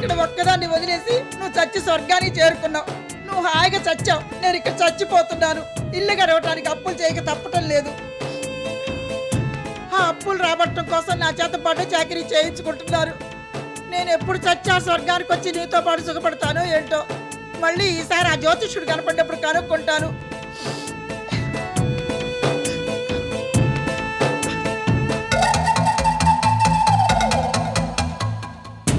ఇక్కడ ఒక్కదాన్ని వదిలేసి నువ్వు చచ్చి స్వర్గానికి చేరుకున్నావు. నువ్వు హాయిగా చచ్చావు, నేను ఇక్కడ చచ్చిపోతున్నాను. ఇల్లు గడవటానికి అప్పులు చేయక తప్పటం లేదు. ఆ అప్పులు రాబట్టడం కోసం నా చేత పాటు చాకరీ చేయించుకుంటున్నారు. నేను ఎప్పుడు చచ్చా స్వర్గానికి వచ్చి నీతో పాటు సుఖపడతానో ఏంటో. మళ్ళీ ఈసారి ఆ జ్యోతిష్యుడు కనపడినప్పుడు కనుక్కుంటాను.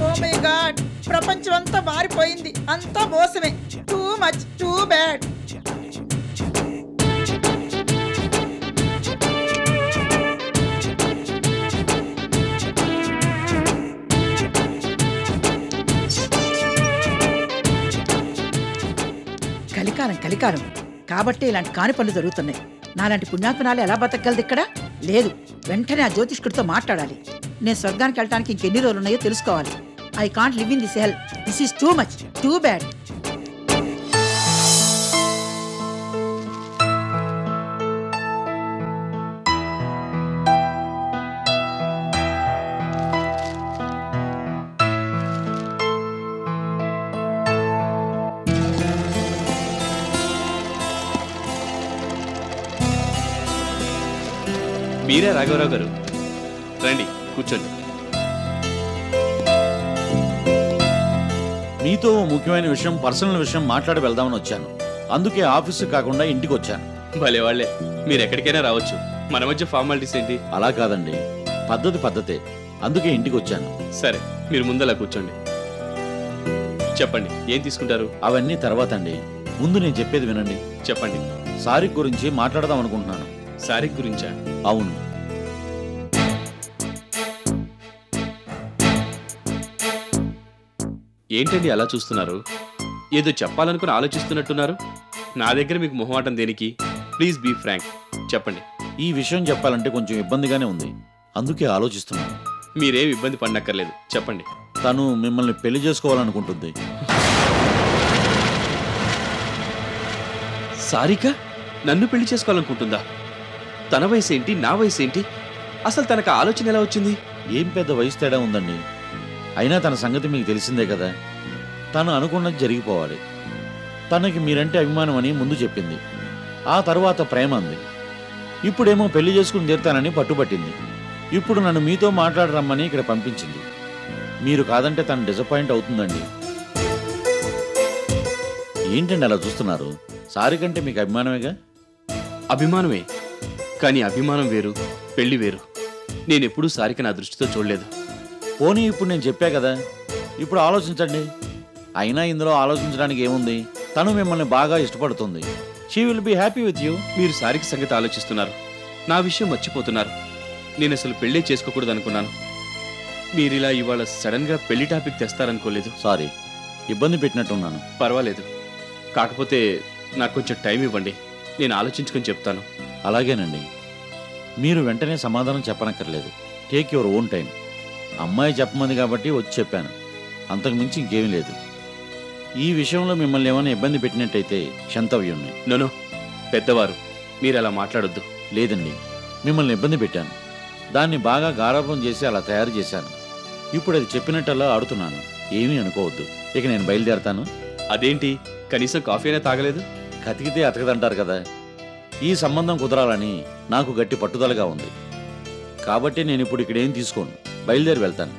ఓ మై గాడ్, ప్రపంచం అంతా మారిపోయింది. అంతా మోసమే. Too much, too bad. కలికాలం కాబట్టి ఇలాంటి కాని పనులు జరుగుతున్నాయి. నాలాంటి పుణ్యాత్మనాలు ఎలా బతకగలదు ఇక్కడ? లేదు, వెంటనే ఆ జ్యోతిష్కుడితో మాట్లాడాలి. నేను స్వర్గానికి వెళ్ళడానికి ఇంకెన్ని రోజులు ఉన్నాయో తెలుసుకోవాలి. I can't live in this hell. This is two much, too bad. మీరే రాఘవరావు గారు, రండి కూర్చోండి. మీతో ముఖ్యమైన విషయం, పర్సనల్ విషయం మాట్లాడి వెళ్దామని వచ్చాను. అందుకే ఆఫీసు కాకుండా ఇంటికి వచ్చాను. భలే వాళ్ళే, మీరు ఎక్కడికైనా రావచ్చు. మన మధ్య ఫార్మాలిటీస్ ఏంటి? అలా కాదండి, పద్ధతే. అందుకే ఇంటికి వచ్చాను. సరే, మీరు ముందలా కూర్చోండి. చెప్పండి, ఏం తీసుకుంటారు? అవన్నీ తర్వాత అండి, ముందు నేను చెప్పేది వినండి. చెప్పండి. సారిక్ గురించి మాట్లాడదాం అనుకుంటున్నాను. సారిక్ గురించా? అవును. ఏంటండి అలా చూస్తున్నారు? ఏదో చెప్పాలనుకుని ఆలోచిస్తున్నట్టున్నారు. నా దగ్గర మీకు మొహమాటం దేనికి? ప్లీజ్ బీ ఫ్రాంక్, చెప్పండి. ఈ విషయం చెప్పాలంటే కొంచెం ఇబ్బందిగానే ఉంది, అందుకే ఆలోచిస్తున్నాను. మీరేం ఇబ్బంది పడనక్కర్లేదు, చెప్పండి. తను మిమ్మల్ని పెళ్లి చేసుకోవాలనుకుంటుంది. సారిక నన్ను పెళ్లి చేసుకోవాలనుకుంటుందా? తన వయసు ఏంటి, నా వయసు ఏంటి? అసలు తనకు ఆలోచన ఎలా వచ్చింది? ఏం పెద్ద వయసు తేడా ఉందండి. అయినా తన సంగతి మీకు తెలిసిందే కదా. తను అనుకున్నది జరిగిపోవాలి. తనకి మీరంటే అభిమానం అని ముందు చెప్పింది, ఆ తర్వాత ప్రేమ అంది. ఇప్పుడేమో పెళ్లి చేసుకుని తీరుతానని పట్టుబట్టింది. ఇప్పుడు నన్ను మీతో మాట్లాడరమ్మని ఇక్కడ పంపించింది. మీరు కాదంటే తను డిసప్పాయింట్ అవుతుందండి. ఏంటండి అలా చూస్తున్నారు? సారి కంటే మీకు అభిమానమేగా? అభిమానమే, కానీ అభిమానం వేరు, పెళ్లి వేరు. నేనెప్పుడూ సారిక నా దృష్టితో చూడలేదు. పోనీ ఇప్పుడు నేను చెప్పా కదా, ఇప్పుడు ఆలోచించండి. అయినా ఇందులో ఆలోచించడానికి ఏముంది? తను మిమ్మల్ని బాగా ఇష్టపడుతుంది. She will be happy with you. మీరు సారిక సంగతి ఆలోచిస్తున్నారు, నా విషయం మర్చిపోతున్నారు. నేను అసలు పెళ్లే చేసుకోకూడదు అనుకున్నాను. మీరిలా ఇవాళ సడన్ గా పెళ్లి టాపిక్ తెస్తారనుకోలేదు. సారీ, ఇబ్బంది పెట్టినట్టున్నాను. పర్వాలేదు, కాకపోతే నాకు కొంచెం టైం ఇవ్వండి, నేను ఆలోచించుకొని చెప్తాను. అలాగేనండి, మీరు వెంటనే సమాధానం చెప్పనక్కర్లేదు. Take your own time. అమ్మాయి చెప్పమంది కాబట్టి వచ్చి చెప్పాను, అంతకుమించి ఇంకేమీ లేదు. ఈ విషయంలో మిమ్మల్ని ఏమైనా ఇబ్బంది పెట్టినట్టయితే క్షంతవ్యుణ్ణి. నోనో, పెద్దవారు, మీరు అలా మాట్లాడొద్దు. లేదండి, మిమ్మల్ని ఇబ్బంది పెట్టాను. దాన్ని బాగా గారాబం చేసి అలా తయారు చేశాను. ఇప్పుడు అది చెప్పినట్టల్లా ఆడుతున్నాను, ఏమీ అనుకోవద్దు. ఇక నేను బయలుదేరతాను. అదేంటి, కనీసం కాఫీ అయినా తాగలేదు? కతికితే అతకదంటారు కదా. ఈ సంబంధం కుదరాలని నాకు గట్టి పట్టుదలగా ఉంది కాబట్టి నేను ఇప్పుడు ఇక్కడేం తీసుకోను, బయలుదేరి వెళ్తాను.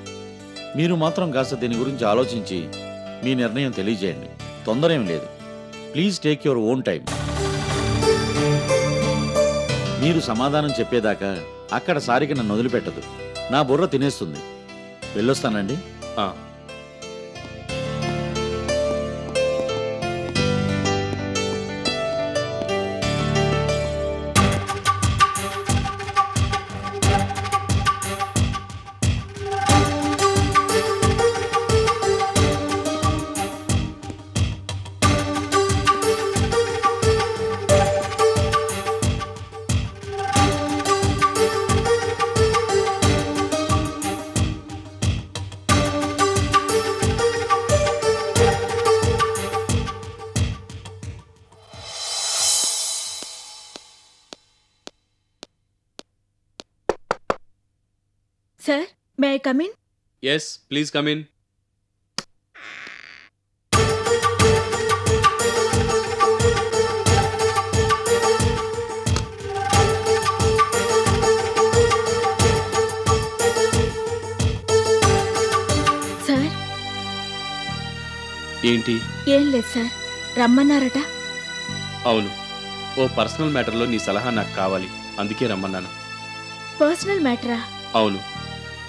మీరు మాత్రం కాస్త దీని గురించి ఆలోచించి మీ నిర్ణయం తెలియజేయండి. తొందర ఏం లేదు. Please take your own time. మీరు సమాధానం చెప్పేదాకా అక్కడ సారికి నన్ను వదిలిపెట్టదు, నా బుర్ర తినేస్తుంది. వెళ్ళొస్తానండి. Sir, may I come in? Yes, please come in. ఏంటి? ఏం లేదు సార్, రమ్మన్నారట. అవును, ఓ పర్సనల్ మ్యాటర్లో నీ సలహా నాకు కావాలి, అందుకే రమ్మన్నాను. పర్సనల్ మ్యాటరా? అవును.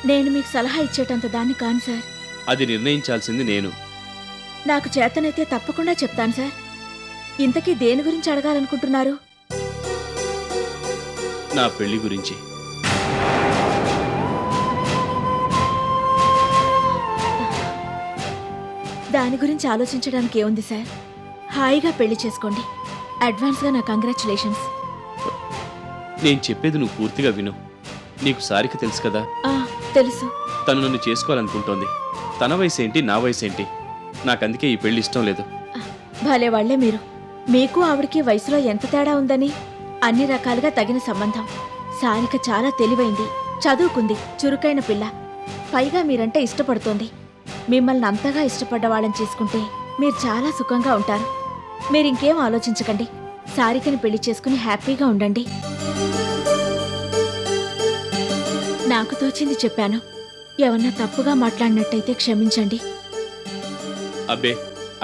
నేను మీకు సలహా ఇచ్చేటంత దాన్ని కాను సార్. అది నిర్ణయించాల్సింది నేను. నాకు చేతనైతే తప్పకుండా చెప్తాను సార్. ఇంతకీ దేని గురించి అడగాలనుకుంటున్నారు? నా పెళ్లి గురించి. దాని గురించి ఆలోచించడానికి ఏముంది సార్? హాయిగా పెళ్లి చేసుకోండి. అడ్వాన్స్గా నా కంగ్రాచులేషన్స్. నేను చెప్పేది నువ్వు పూర్తిగా విను. నీకు సారిక తెలుసు కదా? తెలుసు. తను నన్ను చేసుకోవాలనుకుంటోంది. తన వయసేంటి, నా వయసేంటి, నాకందుకే ఈ పెళ్లి ఇష్టం లేదు. భలే వాళ్లే మీరు. మీకు ఆవిడికి వయసులో ఎంత తేడా ఉందని. అన్ని రకాలుగా తగిన సంబంధం. సారిక చాలా తెలివైంది, చదువుకుంది, చురుకైన పిల్ల. పైగా మీరంటే ఇష్టపడుతోంది. మిమ్మల్ని అంతగా ఇష్టపడ్డ వాళ్ళని చేసుకుంటే మీరు చాలా సుఖంగా ఉంటారు. మీరింకేం ఆలోచించకండి. సారికని పెళ్లి చేసుకుని హ్యాపీగా ఉండండి. నాకు తోచింది చెప్పాను. ఏమన్నా తప్పుగా మాట్లాడినట్టయితే క్షమించండి. అబ్బే,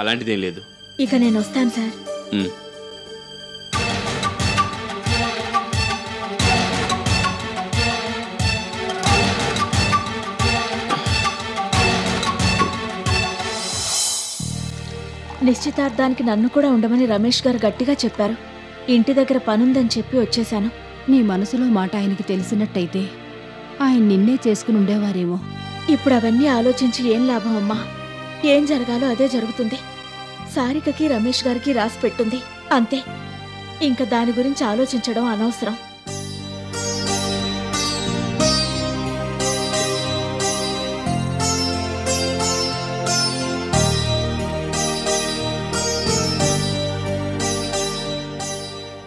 అలాంటిదేం లేదు. ఇక నేను వస్తాను సార్. నిశ్చితార్థానికి నన్ను కూడా ఉండమని రమేష్ గారు గట్టిగా చెప్పారు. ఇంటి దగ్గర పనుందని చెప్పి వచ్చేశాను. నీ మనసులో మాట ఆయనకి తెలిసినట్టయితే ఆయన నిన్నే చేసుకుని ఉండేవారేమో. ఇప్పుడు అవన్నీ ఆలోచించి ఏం లాభం అమ్మా? ఏం జరగాలో అదే జరుగుతుంది. సారికకి రమేష్ గారికి రాసి పెట్టుంది, అంతే. ఇంకా దాని గురించి ఆలోచించడం అనవసరం.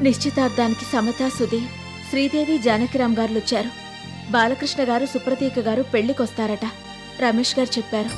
నిశ్చితార్థానికి సమత, సుధీర్, శ్రీదేవి, జానకిరామ్ గారు వచ్చారు. బాలకృష్ణ గారు, సుప్రతీక గారు పెళ్లికొస్తారట. రమేష్ గారు చెప్పారు.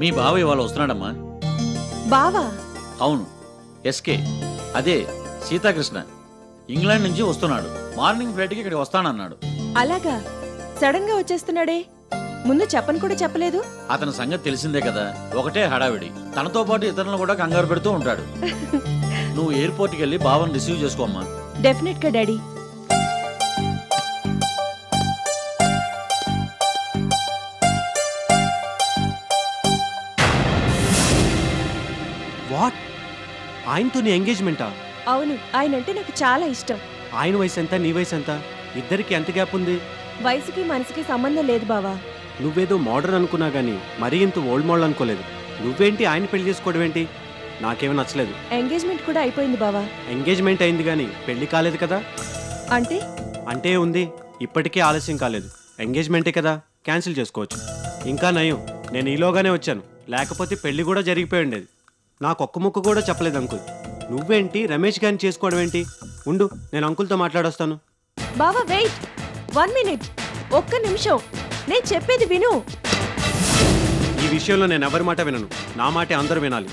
మీ బావ ఇవాళ వస్తున్నాడమ్మా. బావా? అవును, ఎస్కే, అదే సీతాకృష్ణ. ఇంగ్లాండ్ నుంచి వస్తున్నాడు. మార్నింగ్ ఫ్లైట్కి ఇక్కడికి వస్తానన్నాడు. అలాగా? సడన్ గా వచ్చేస్తున్నాడే, ముందు చెప్పని కూడా చెప్పలేదు. అతని సంగతి తెలిసిందే కదా, ఒకటే హడావిడి. తనతో పాటు ఇతరులను కూడా కంగారు పెడుతూ ఉంటాడు. నువ్వు ఎయిర్పోర్ట్కి వెళ్ళి బావని రిసీవ్ చేసుకోమ్మా. డెఫినెట్ గా డాడీ. వాట్? ఆయనతో నీ ఎంగేజ్మెంటా? అవును, ఆయనంటే నాకు చాలా ఇష్టం. ఆయన వయసు ఎంత, నీ వయసు ఎంత? ఇద్దరికి ఎంత గ్యాప్ ఉంది? వయసుకి మనసుకి సంబంధం లేదు బావా. నువ్వేదో మోడర్న్ అనుకున్నా గానీ మరీ ఇంత ఓల్డ్ మోడల్ అనుకోలేదు. నువ్వేంటి ఆయన పెళ్లి చేసుకోవడం ఏంటి? నాకేమీ నచ్చలేదు. ఎంగేజ్మెంట్ కూడా అయిపోయింది బావా. ఎంగేజ్మెంట్ అయింది కానీ పెళ్లి కాలేదు కదా. అంటే? అంటే ఉంది, ఇప్పటికే ఆలస్యం కాలేదు. ఎంగేజ్మెంటే కదా, క్యాన్సిల్ చేసుకోవచ్చు. ఇంకా నయం, నేను ఈలోగానే వచ్చాను, లేకపోతే పెళ్లి కూడా జరిగిపోయి ఉండేది. నాకు ఒక్క ముక్క కూడా చెప్పలేదు అంకుల్. నువ్వేంటి రమేష్ గారిని చేసుకోవడం ఏంటి? ఉండు, నేను అంకుల్తో మాట్లాడొస్తాను. బావా వెయిట్ 1 minute, ఒక్క నిమిషం, నేను చెప్పేది విను. ఈ విషయంలో నేను ఎవరి మాట వినను, నా మాటే అందరూ వినాలి.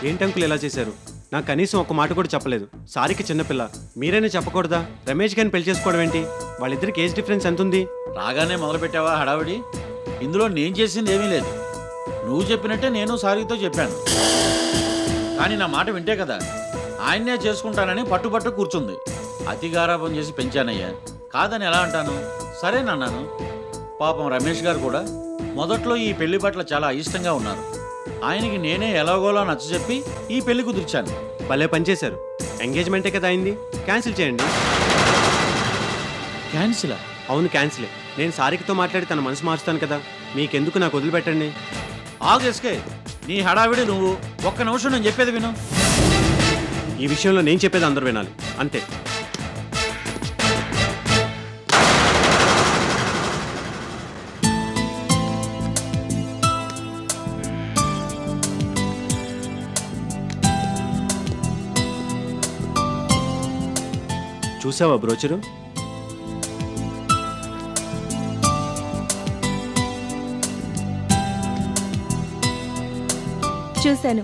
ఏంటంకులు ఎలా చేశారు? నాకు కనీసం ఒక మాట కూడా చెప్పలేదు. సారికి చిన్నపిల్ల, మీరైనా చెప్పకూడదా? రమేష్ గారిని పెళ్లి చేసుకోవడం ఏంటి? వాళ్ళిద్దరికి ఏజ్ డిఫరెన్స్ ఎంత ఉంది? రాగానే మొదలుపెట్టావా హడావిడి? ఇందులో నేను చేసింది ఏమీ లేదు. నువ్వు చెప్పినట్టే నేను సారితో చెప్పాను. కానీ నా మాట వింటే కదా, ఆయన్నే చేసుకుంటానని పట్టుపట్టు కూర్చుంది. అతిగారాపం చేసి పెంచానయ్యా, కాదని ఎలా అంటాను? సరేనన్నాను. పాపం రమేష్ గారు కూడా మొదట్లో ఈ పెళ్లి పట్ల చాలా అయిష్టంగా ఉన్నారు. ఆయనకి నేనే ఎలాగోలా నచ్చజెప్పి ఈ పెళ్లి కుదిర్చాను. భలే పనిచేశారు. ఎంగేజ్మెంటే కదా అయింది, క్యాన్సిల్ చేయండి. క్యాన్సిలా? అవును, క్యాన్సిలే. నేను సారికతో మాట్లాడి తన మనసు మార్చుతాను కదా, మీకెందుకు, నాకు వదిలిపెట్టండి. ఆగేసుకే నీ హడావిడి నువ్వు. ఒక్క నిమిషం నేను చెప్పేది విను. ఈ విషయంలో నేను చెప్పేది అందరూ వినాలి, అంతే. చూసావా బ్రోచరు? చూశాను,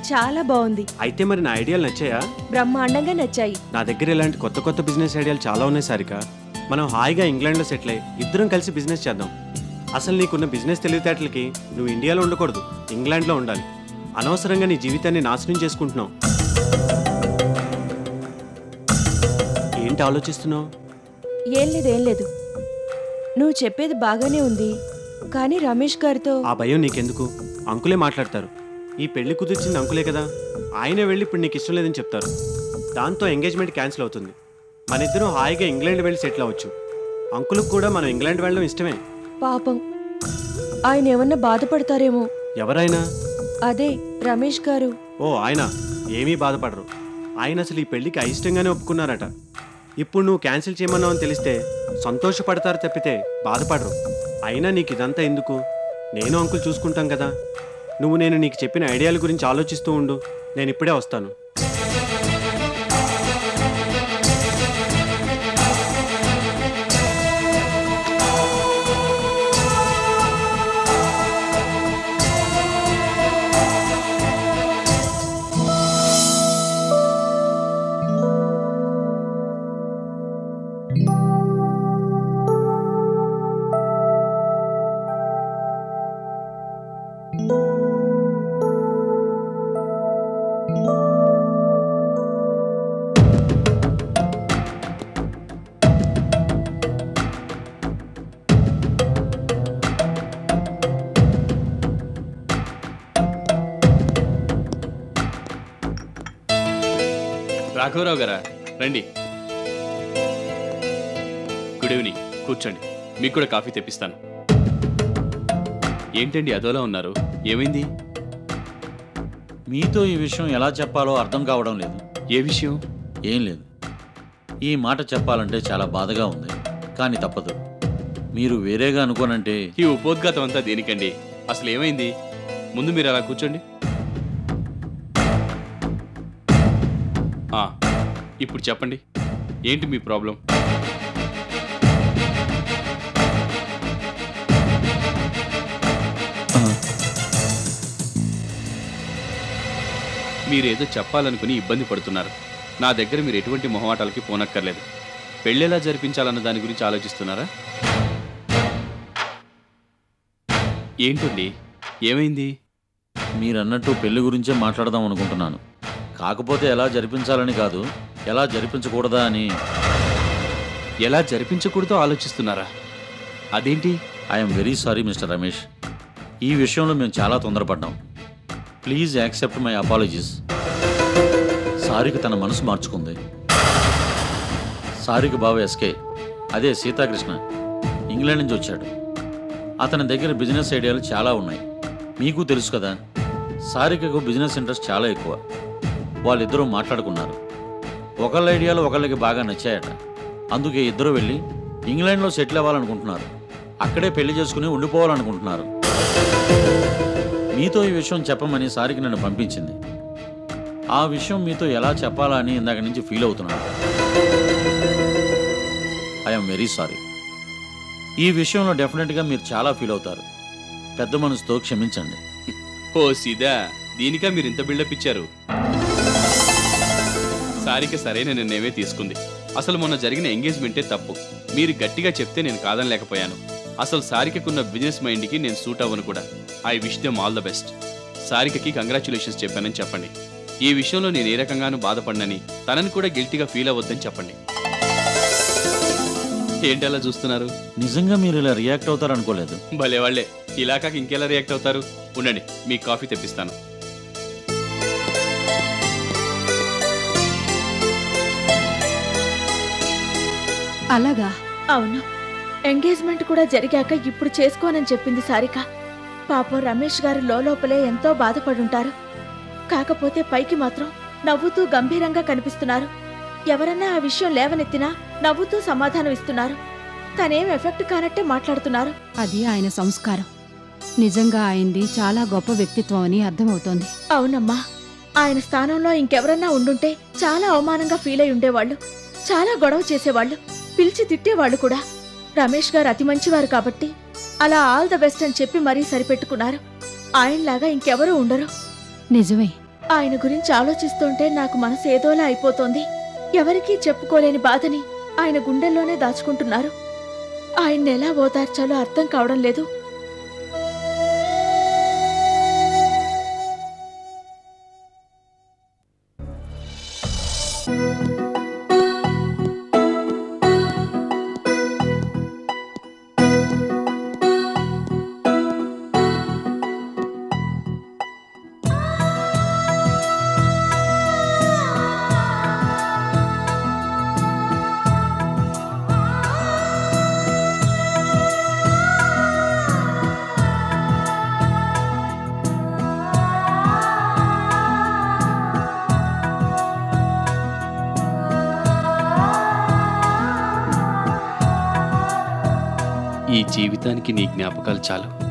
చాలా బాగుంది. అయితే మరి నా ఐడియాలు నచ్చాయా? బ్రహ్మాండంగా నచ్చాయి. నా దగ్గర ఇలాంటి కొత్త కొత్త బిజినెస్ ఐడియాలు చాలా ఉన్నాయి సారిక. మనం హాయిగా ఇంగ్లాండ్లో సెటిల్ అయ్యి ఇద్దరం కలిసి బిజినెస్ చేద్దాం. అసలు నీకున్న బిజినెస్ తెలివితేటలకి నువ్వు ఇండియాలో ఉండకూడదు, ఇంగ్లాండ్లో ఉండాలి. అనవసరంగా నీ జీవితాన్ని నాశనం చేసుకుంటున్నావు. ఏంటి ఆలోచిస్తున్నావు? ఏం లేదు. నువ్వు చెప్పేది బాగానే ఉంది, కానీ రమేష్ గారితో. ఆ భయం నీకెందుకు? అంకులే మాట్లాడతారు. ఈ పెళ్లి కుదిర్చింది అంకులే కదా. ఆయనే వెళ్ళి ఇప్పుడు నీకు ఇష్టం లేదని చెప్తారు. దాంతో ఎంగేజ్మెంట్ క్యాన్సిల్ అవుతుంది. మన ఇద్దరం హాయిగా ఇంగ్లాండ్ వెళ్ళి సెటిల్ అవ్వచ్చు. అంకులకు కూడా మనం ఇంగ్లాండ్ వెళ్ళడం ఇష్టమే. పాపం, ఆయన ఏమన్నా బాధపడతారేమో. ఎవరైనా? అదే రమేష్ గారు. ఓ, ఆయన ఏమీ బాధపడరు. ఆయన అసలు ఈ పెళ్లికి అయిష్టంగానే ఒప్పుకున్నారట. ఇప్పుడు నువ్వు క్యాన్సిల్ చేయమన్నావు అని తెలిస్తే సంతోషపడతారు తప్పితే బాధపడరు. అయినా నీకు ఇదంతా ఎందుకు? నేను అంకుల్ చూసుకుంటాం కదా. నేను నీకు చెప్పిన ఐడియాల గురించి ఆలోచిస్తూ ఉండు. నేను ఇప్పుడే వస్తాను. రాఘవరావు గారా, రండి. గుడ్ ఈవినింగ్, కూర్చోండి. మీకు కూడా కాఫీ తెప్పిస్తాను. ఏంటండి అదోలా ఉన్నారు, ఏమైంది? మీతో ఈ విషయం ఎలా చెప్పాలో అర్థం కావడం లేదు. ఏ విషయం? ఏం లేదు. ఈ మాట చెప్పాలంటే చాలా బాధగా ఉంది, కానీ తప్పదు. మీరు వేరేగా అనుకోనంటే. ఈ ఉపోద్ఘాతం అంతా దేనికండి? అసలు ఏమైంది? ముందు మీరు అలా కూర్చోండి. ఇప్పుడు చెప్పండి, ఏంటి మీ ప్రాబ్లం? మీరేదో చెప్పాలనుకుని ఇబ్బంది పడుతున్నారు. నా దగ్గర మీరు ఎటువంటి మొహమాటాలకి పోనక్కర్లేదు. పెళ్ళెలా జరిపించాలన్న దాని గురించి ఆలోచిస్తున్నారా? ఏంటండి, ఏమైంది? మీరన్నట్టు పెళ్లి గురించే మాట్లాడదాం అనుకుంటున్నాను. కాకపోతే ఎలా జరిపించాలని కాదు, ఎలా జరిపించకూడదా అని. ఎలా జరిపించకూడదో ఆలోచిస్తున్నారా? అదేంటి? I'm very sorry mister Ramesh. ఈ విషయంలో మేము చాలా తొందరపడ్డాం. Please accept my apologies. Sarika తన మనసు మార్చుకుంది. సారిక బావ ఎస్కే, అదే సీతాకృష్ణ, ఇంగ్లాండ్ నుంచి వచ్చాడు. అతని దగ్గర బిజినెస్ ఐడియాలు చాలా ఉన్నాయి. మీకు తెలుసు కదా, సారికకు బిజినెస్ ఇంట్రెస్ట్ చాలా ఎక్కువ. వాళ్ళిద్దరూ మాట్లాడుకున్నారు. ఒకళ్ళ ఐడియాలు ఒకళ్ళకి బాగా నచ్చాయట. అందుకే ఇద్దరు వెళ్ళి ఇంగ్లాండ్లో సెటిల్ అవ్వాలనుకుంటున్నారు. అక్కడే పెళ్లి చేసుకుని ఉండిపోవాలనుకుంటున్నారు. మీతో ఈ విషయం చెప్పమని సారికి నన్ను పంపించింది. ఆ విషయం మీతో ఎలా చెప్పాలా అని ఇందాక నుంచి ఫీల్ అవుతున్నాను. I'm very sorry. ఈ విషయంలో డెఫినెట్గా మీరు చాలా ఫీల్ అవుతారు. పెద్ద మనసుతో క్షమించండి. ఓ సీదా, దీనికా మీరు ఇంత బిల్డప్ ఇచ్చారు? సారిక సరైన నిర్ణయమే తీసుకుంది. అసలు మొన్న జరిగిన ఎంగేజ్మెంటే తప్పు. మీరు గట్టిగా చెప్తే నేను కాదనలేకపోయాను. అసలు సారికకున్న బిజినెస్ మైండ్కి నేను సూట్ అవ్వను కూడా. I wish them all the best. సారికకి కంగ్రాచులేషన్స్ చెప్పానని చెప్పండి. ఈ విషయంలో నేను ఏ రకంగానూ బాధపడినని, తనని కూడా గిల్టీగా ఫీల్ అవ్వద్దని చెప్పండి. ఏంటలా చూస్తున్నారు? నిజంగా మీరు ఇలా రియాక్ట్ అవుతారనుకోలేదు. భలే వాళ్ళే, ఇలా కాక ఇంకెలా రియాక్ట్ అవుతారు? ఉండండి, మీకు కాఫీ తెప్పిస్తాను. అలాగా? అవును, ఎంగేజ్మెంట్ కూడా జరిగాక ఇప్పుడు చేసుకోనని చెప్పింది సారిక. పాపం రమేష్ గారు లోపలే ఎంతో బాధపడుంటారు. కాకపోతే పైకి మాత్రం నవ్వుతూ గంభీరంగా కనిపిస్తున్నారు. ఎవరన్నా ఆ విషయం లేవనెత్తినా నవ్వుతూ సమాధానం ఇస్తున్నారు. తనేం ఎఫెక్ట్ కానట్టే మాట్లాడుతున్నారు. అది ఆయన సంస్కారం. నిజంగా ఆయనది చాలా గొప్ప వ్యక్తిత్వం అని అర్థమవుతోంది. అవునమ్మా, ఆయన స్థానంలో ఇంకెవరన్నా ఉండుంటే చాలా అవమానంగా ఫీల్ అయి ఉండేవాళ్ళు. చాలా గొడవ చేసేవాళ్ళు, పిలిచి తిట్టేవాళ్ళు కూడా. రమేష్ గారు అతి మంచివారు కాబట్టి అలా ఆల్ ద బెస్ట్ అని చెప్పి మరీ సరిపెట్టుకున్నారు. ఆయనలాగా ఇంకెవరూ ఉండరు. నిజమే. ఆయన గురించి ఆలోచిస్తుంటే నాకు మనసు ఏదోలా అయిపోతోంది. ఎవరికీ చెప్పుకోలేని బాధని ఆయన గుండెల్లోనే దాచుకుంటున్నారు. ఆయన్ని ఎలా ఓదార్చాలో అర్థం కావడం లేదు. ఈ జీవితానికి నీ జ్ఞాపకాలు చాలు.